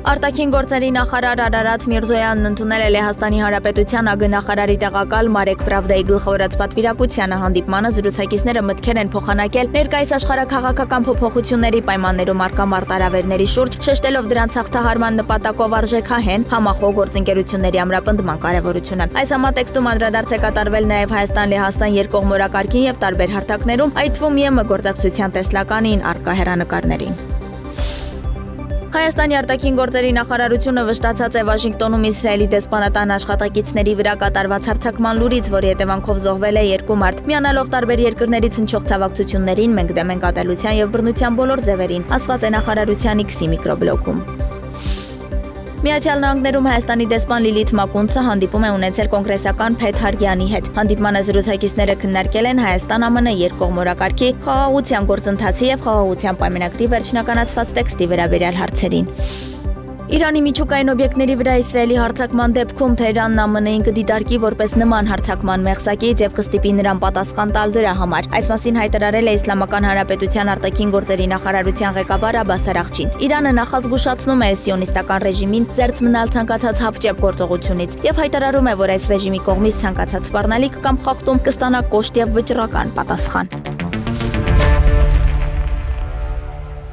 Արտաքին գործերի նախարար Արարատ Միրզոյանն ընդունել է Լեհաստանի Հանրապետության ԱԳ-նախարարի տեղակալ Մարեկ Պրավդայի գլխավորած պատվիրակությանը հանդիպմանը զրուցակիցները մտքեր են փոխանակել ներկայիս աշխարհաքաղաքական փոփոխությունների պայմաններում առկա մարտահրավերների շուրջ, շեշտելով դրանց հաղթահարման նպատակով արժեքահեն համախոհ գործընկերությունների ամրապնդման կարևորությունը։ Այս համատեքստում անդրադարձ է կատարվել նաև Հայաստան-Լեհաստան երկկողմորակարգին եւ տարբեր հարթակներում, այդ թվում ԵՄ գործակցության տեսլականին առկա հեռանկարներին։ Հայաստանի արտաքին գործերի նախարարությունը վշտացած է Վաշինգտոնում Իսրայելի դեսպանատան աշխատակիցների վրա կատարված հարձակման լուրից, որի հետևանքով զոհվել է 2 մարդ։ Միանալով տարբեր երկրներից հնչող ցավակցություններին մենք դեմ ենք ատելության եւ բռնության բոլոր ձևերին, ասված է նախարարության X միկրոբլոգում։ Միացյալ Նահանգներում Հայաստանի դեսպան Լիլիթ Մակունցը հանդիպում է ունեցել կոնգրեսական Փեթ Հարգյանի հետ։ Հանդիպմանը զրուցակիցները քննարկել են Հայաստան-ԱՄՆ երկկողմորակարգի խաղաղության գործընթացի եւ խաղաղության պայմանագրի վերջնականացված տեքստի վերաբերյալ հարցերին։ Իրանի միջուկային օբյեկտների վրա Իսրայելի հարձակման դեպքում Թեհրանն ԱՄՆ-ին կդիտարկի որպես նման հարձակման մեղսակից եւ կստիպի նրան պատասխան տալ դրա համար։ Այս մասին հայտարարել է Իսլամական Հանրապետության արտաքին գործերի նախարարության ղեկավար Աբբաս Արաղչին։ Իրանը նախազգուշացնում է սիոնիստական ռեժիմին զերծ մնալ ցանկացած հապճեպ գործողությունից եւ հայտարարում է, որ այս ռեժիմի կողմից ցանկացած սպառնալիք կամ խախտում կստանա կոշտ եւ վճռական պատասխան։